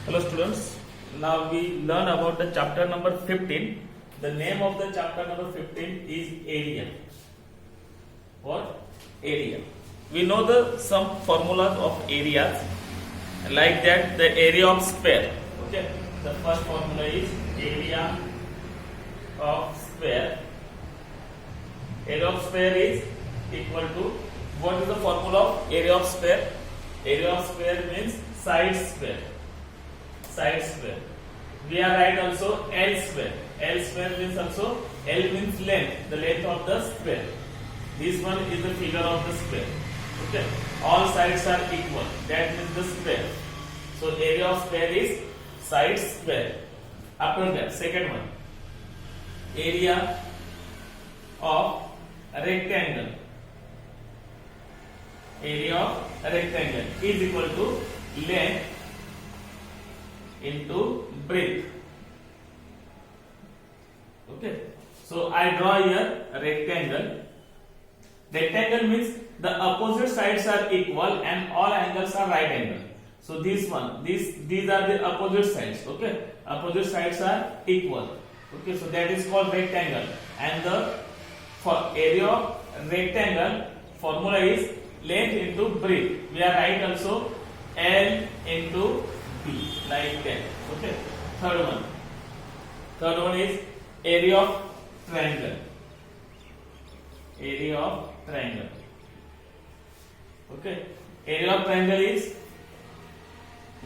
Hello students, now we learn about the chapter number 15. The name of the chapter number 15 is area. What? Area. We know the some formulas of areas like that the area of sphere. Okay, the first formula is area of sphere. Area of sphere is equal to, what is the formula of area of sphere? Area of sphere means side square. Side square. We are write also L square. L square means also L means length, the length of the square. This one is the figure of the square. Okay. All sides are equal. That means the square. So area of square is side square. After that, second one, area of rectangle. Area of rectangle is equal to length into breadth. Okay. So I draw here a rectangle. Rectangle means the opposite sides are equal and all angles are right angle. So this one, these are the opposite sides. Okay. Opposite sides are equal. Okay. So that is called rectangle. And the for area of rectangle formula is length into breadth. We are write also L into B like that. Okay. Third one is area of triangle. Area of triangle. Okay. Area of triangle is,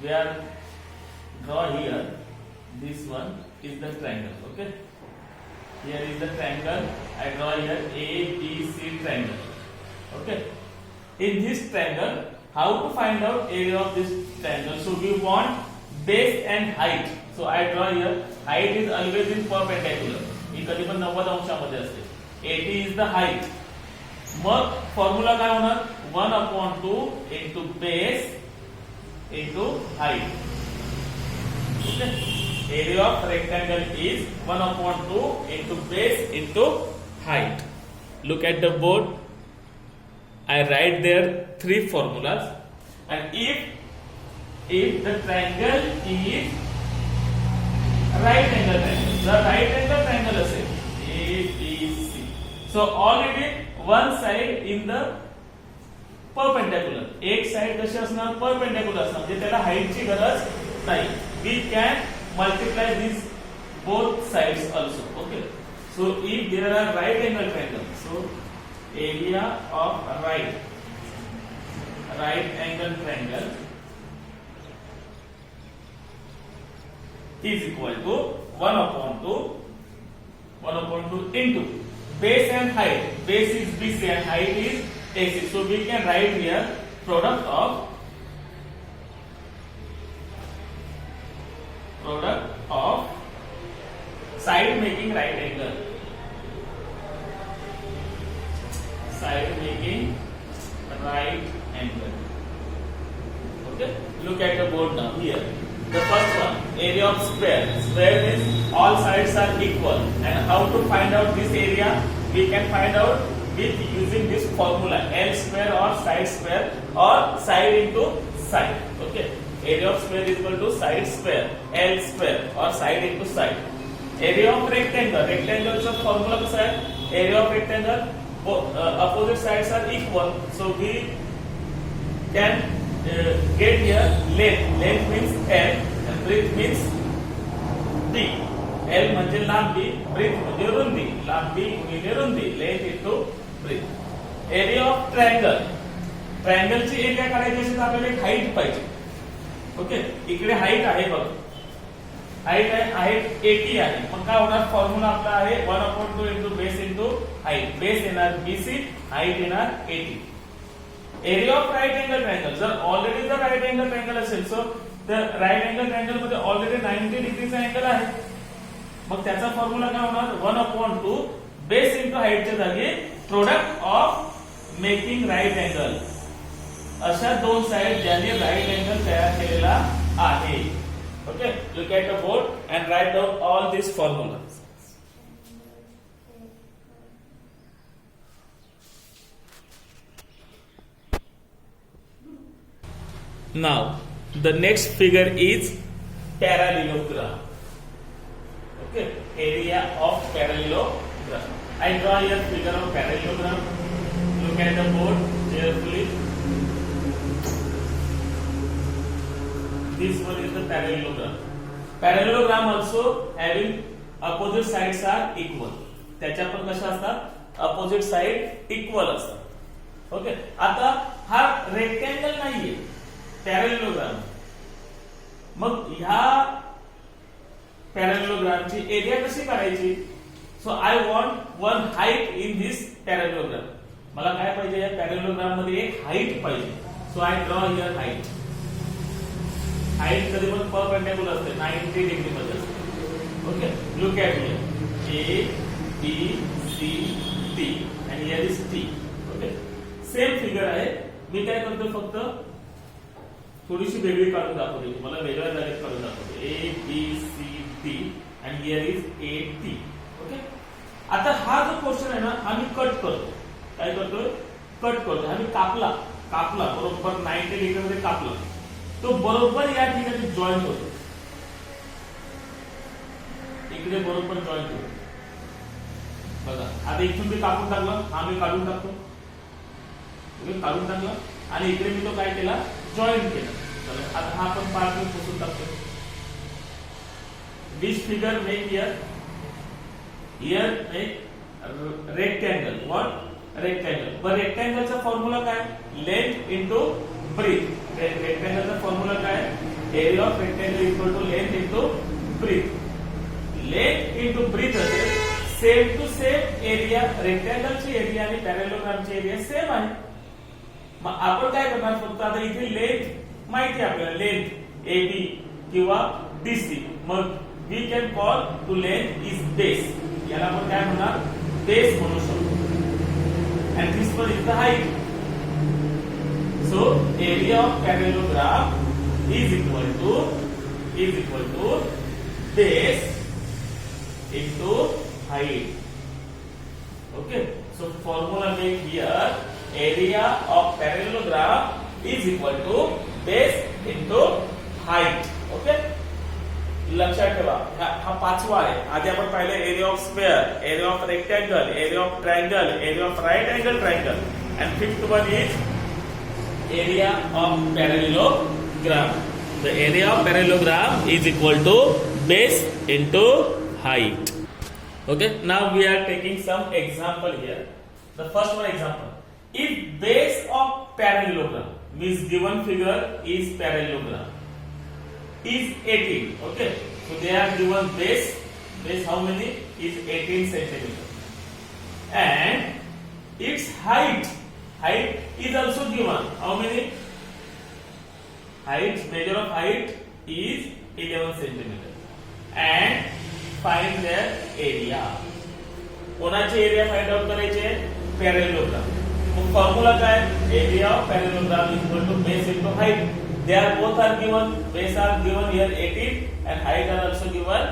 we are draw here. This one is the triangle. Okay. Here is the triangle. I draw here A, B, C triangle. Okay. In this triangle, how to find out area of this triangle? So we want base and height. So I draw here. Height is always in perpendicular. ही कधी पण 90 अंशामध्ये असते. 80 is the height. Mug formula काय होणार? 1/2 into base into height. Okay. Area of rectangle is 1/2 into base into height. Look at the board. I write there 3 formulas, and if the triangle is right angle triangle, the right angle triangle is ABC. So already one side in the perpendicular. एक side कशी असणार? Perpendicular असणार. म्हणजे त्याला height ची गरज नाही. We can multiply these both sides also. Okay. So if there are right angle triangle, so area of right angle triangle is equal to 1/2 into base and height. Base is BC and height is AC. So we can write here product of side making right angle. Side making right angle. Okay. Look at the board now here. The first one, area of square. Square means all sides are equal. And how to find out this area? We can find out with using this formula, L square or side square or side into side. Okay. Area of square is equal to side square, L square or side into side. Area of rectangle. Rectangle is a formula of side. Area of rectangle, opposite sides are equal. So we can get here length. Length means L and breadth means B. L म्हणजे लांबी, breadth म्हणजे रुंदी. लांबी गुणिले रुंदी. Length into breadth. Area of triangle. Triangle ची area काढायची असेल तर आपल्याला एक हाईट पाहिजे. ओके. इकडे हाईट आहे बघ. हाईट आहे 80 आहे. मग काय होणार? फॉर्म्युला आपला आहे 1/2 into base into height. Base येणार BC, height येणार 80. Area of right angle triangle. जर ऑलरेडी जर right angle triangle असेल, सो तर right angle triangle मध्ये ऑलरेडी 90 डिग्रीचा अँगल आहे. मग त्याचा फॉर्म्युला काय होणार? 1/2 बेस इंटू हाईटच्या जागी product of making right angle. अशा दोन साइड ज्यांनी राईट अँगल तयार केलेला आहे. Okay. Look at the board and write down all this formulas. Now the next figure is parallelogram. Okay, area of parallelogram. I draw here figure of parallelogram. Look at the board carefully. This one is the parallelogram. Parallelogram also having opposite sides are equal. त्याच्या पण कशा असतात, opposite side equal असतात. Okay, आता हा rectangle नाहीये parallelogram. मग ह्या पॅरलेलोग्रामची area कशी काढायची? So I want one height in this parallelogram. मला काय पाहिजे, या पॅरलेलोग्राम मध्ये एक हाईट पाहिजे. So I draw here height. Height कधी पण परपेंडिक्युलर असते, 90 डिग्री मध्ये असते. Okay, look at here. A B C T आणि here is T. Okay, same figure आहे. मी काय करतो, फक्त थोडीशी वेगळी काढून दाखवते तुम्हाला, वेगळ्या जागेत काढून दाखवते. ए बी सी टी आणि here is A T. Okay, आता हा जो पोर्शन आहे ना, आम्ही कट करतो. काय करतोय, कट करतो. आम्ही कापला बरोबर 90 डिग्री मध्ये कापला, तो बरोबर या ठिकाणी जॉईंट होतो. इकडे बरोबर जॉईंट होतो बघा. आता इथून मी कापून टाकला, हा मी काढून टाकतो. काढून टाकला आणि इकडे मी तो काय केला, जॉईंट केला. चला आता हा पण पार्ट मी पुसून टाकतो. This figure make here make rectangle. What, rectangle. पण रेक्टँगलचा फॉर्म्युला काय, लेंथ इंटू ब्रीथ. रेक्टँगलचा फॉर्म्युला काय, area of rectangle equal to length into breadth. Length into breadth असेल, सेम टू सेम एरिया. रेक्टँगलची एरिया आणि पॅरलेलोग्रामची एरिया सेम आहे. मग आपण काय करणार, फक्त आता इथे लेंथ माहिती आहे आपल्याला, लेंथ ए बी किंवा डीसी. मग we can call to length is base. याला आपण काय म्हणणार, बेस म्हणू शकतो. And this one is the height. So area of parallelogram is equal to base into height. Okay, so formula make here area of parallelogram is equal to base into height. Okay, लक्षात ठेवा. हा पाचवा आहे. आधी आपण पाहिले area of square, area of rectangle, area of triangle, area of right angle triangle. And fifth one is area of parallelogram. The area of parallelogram is equal to base into height. Okay, now we are taking some example here. The first one example, if base of parallelogram means given figure is parallelogram is 18. Okay, so they are given base how many is 18 centimeter, and its height is also given. How many? Height, measure of height is 11 centimeter. And find their area. कोणाचे area find out करायचे, parallelogram. मग formula काय, area of parallelogram equal to base into height. They are both are given. Base are given here 18 and height are also given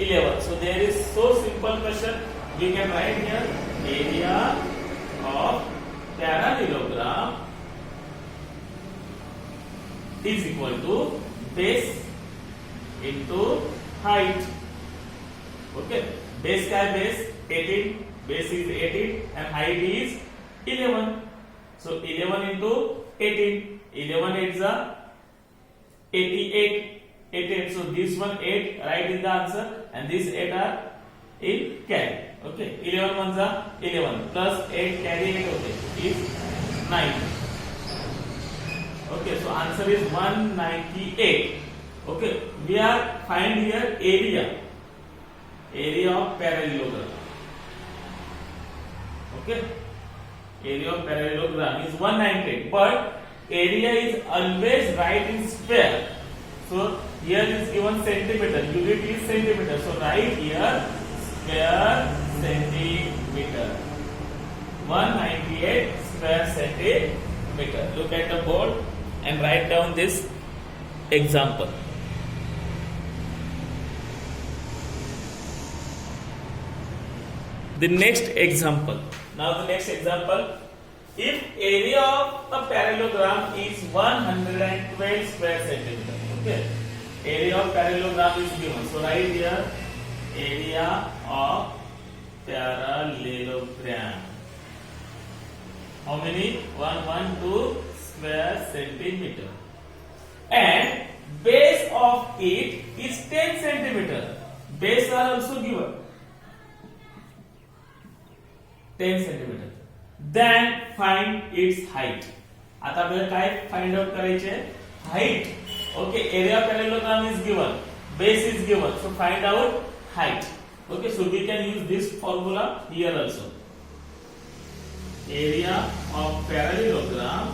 11. So there is so simple question. We can write here area of parallelogram is equal to base into height. Okay, base क्या है, base 18, base is 18 and height is 11. So 11 into 18, 11 8s are 88. 88. So this one 8 right in the answer and this 8 are in carry. Okay, 11 ones are 11 plus 8 carry 8 okay is 9. Okay, so answer is 198. Okay, we are find here area of parallelogram. Okay, area of parallelogram is 198, but area is always right in square. So here is given centimeter, unit is centimeter. So write here square centimeter. 198 square centimeter. Look at the board and write down this example. The next example. Now the next example. If area of a parallelogram is 112 square centimeter. Okay. area of parallelogram is given. So write here area of parallelogram. How many? 112 square centimeter. And base of it is 10 centimeter. Base are also given 10 centimeter. Then find its height. आता आपल्याला काय find out करायचे? Height. Okay, area of parallelogram is given, base is given, so find out height. Okay, so we can use this formula here also. Area of parallelogram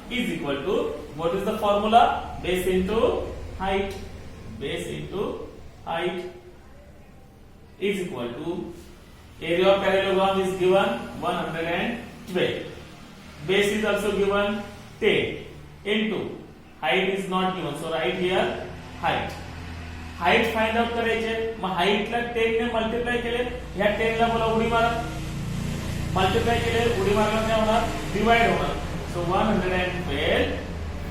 is equal to, what is the formula? Base into height. Base into height is equal to, area of parallelogram is given 112. Base is also given 10 into height is not given, so write here height. Height find out करायचे. मग height ला 10 ने multiply केले, ह्या 10 ला मला उडी मारा. Multiply केले, उडी मारल्यावर काय होणार? डिवाइड होणार. So 112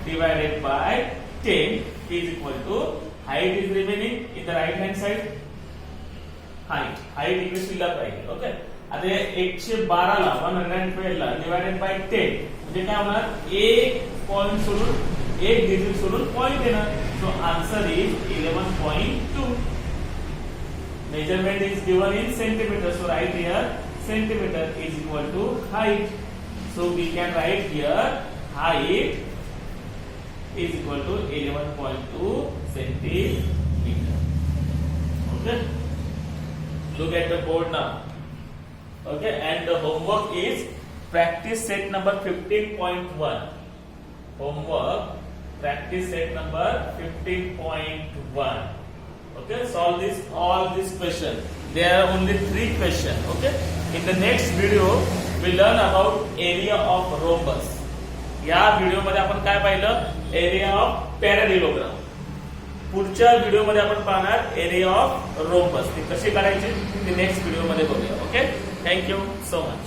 divided by 10 is equal to, height is remaining in the right hand side. Height इकडे शिल्लक राहील. ओके, आता 112 ला 112 ला डिवाइडेड बाय 10 म्हणजे काय होणार? एक पॉइंट सोडून, एक डिजिट सोडून पॉइंट येणार. So answer is 11.2. Measurement is given in centimetre, so write here centimetre is equal to height. So we can write here height is equal to 11.2 centimeter. Okay, look at the board now. Okay, and the homework is practice set number 15.1. Homework practice set number 15.1. Okay, solve this all these questions. There are only 3 questions. Okay, in the next video we learn about area of rhombus. या video मध्ये आपण काय पाहिलं? Area of parallelogram. पुढच्या video मध्ये आपण पाहणार area of rhombus. ती कशी काढायची ते नेक्स्ट व्हिडिओ मध्ये बघूया. Okay, thank you so much.